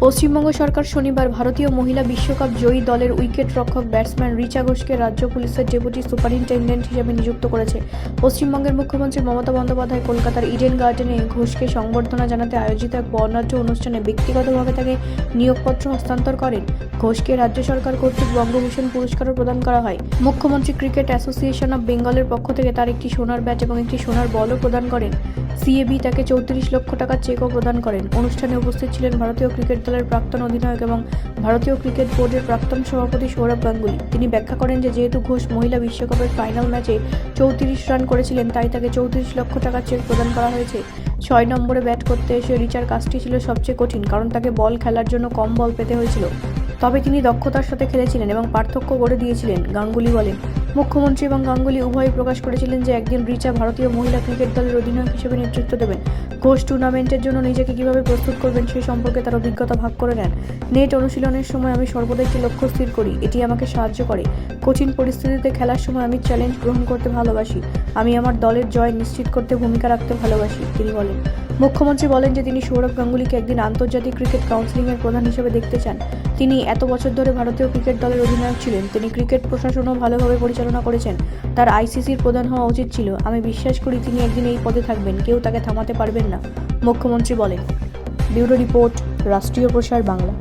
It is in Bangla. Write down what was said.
পশ্চিমবঙ্গ সরকার শনিবার ভারতীয় মহিলা বিশ্বকাপ জয়ী দলের উইকেট রক্ষক ব্যাটসম্যান রিচা ঘোষকে রাজ্য পুলিশের ডেপুটি সুপারিনটেন্ডেন্ট হিসেবে নিযুক্ত করেছে। পশ্চিমবঙ্গের মুখ্যমন্ত্রী মমতা বন্দ্যোপাধ্যায় কলকাতার ইডেন গার্ডেনে ঘোষকে সংবর্ধনা জানাতে আয়োজিত এক বর্ণাঢ্য অনুষ্ঠানে ব্যক্তিগতভাবে তাকে নিয়োগপত্র হস্তান্তর করেন। ঘোষকে রাজ্য সরকার কর্তৃক বঙ্গভূষণ পুরস্কারও প্রদান করা হয়। মুখ্যমন্ত্রী ক্রিকেট অ্যাসোসিয়েশন অব বেঙ্গলের পক্ষ থেকে তার একটি সোনার ব্যাট এবং একটি সোনার বলও প্রদান করেন। সিএবি তাকে 34 লক্ষ টাকার চেকও প্রদান করেন। অনুষ্ঠানে উপস্থিত ছিলেন ভারতীয় ক্রিকেট দলের প্রাক্তন অধিনায়ক এবং ভারতীয় ক্রিকেট বোর্ডের প্রাক্তন সভাপতি সৌরভ গাঙ্গুলি। তিনি ব্যাখ্যা করেন যে যেহেতু ঘোষ মহিলা বিশ্বকাপের ফাইনাল ম্যাচে 34 রান করেছিলেন, তাই তাকে 34 লক্ষ টাকার চেক প্রদান করা হয়েছে। 6 নম্বরে ব্যাট করতে এসে রিচার কাজটি ছিল সবচেয়ে কঠিন, কারণ তাকে বল খেলার জন্য কম বল পেতে হয়েছিল। তবে তিনি দক্ষতার সাথে খেলেছিলেন এবং পার্থক্য গড়ে দিয়েছিলেন, গাঙ্গুলি বলেন। মুখ্যমন্ত্রী এবং গাঙ্গুলি উভয়ই প্রকাশ করেছিলেন যে একদিন রিচা ভারতীয় মহিলা ক্রিকেট দলের অধিনায়ক হিসেবে নেতৃত্ব দেবেন। ঘোষ টুর্নামেন্টের জন্য নিজেকে কিভাবে প্রস্তুত করবেন সে সম্পর্কে তার অভিজ্ঞতা ভাগ করে নেন। নেট অনুশীলনের সময় আমি সর্বদা একটি লক্ষ্য স্থির করি, এটি আমাকে সাহায্য করে। কঠিন পরিস্থিতিতে খেলার সময় আমি চ্যালেঞ্জ গ্রহণ করতে ভালোবাসি। আমি আমার দলের জয় নিশ্চিত করতে ভূমিকা রাখতে ভালোবাসি, তিনি বলেন। মুখ্যমন্ত্রী বলেন যে তিনি সৌরভ গাঙ্গুলিকে একদিন আন্তর্জাতিক ক্রিকেট কাউন্সিলের প্রধান হিসেবে দেখতে চান। তিনি এত বছর ধরে ভারতীয় ক্রিকেট দলের অধিনায়ক ছিলেন। তিনি ক্রিকেট প্রশাসনও ভালোভাবে পরিচালনা করেছেন। তার আইসিসির প্রধান হওয়া উচিত ছিল। আমি বিশ্বাস করি তিনি একদিন এই পদে থাকবেন, কেউ তাকে থামাতে পারবেন না, মুখ্যমন্ত্রী বলেন। ব্যুরো রিপোর্ট, রাষ্ট্রীয় প্রসার বাংলা।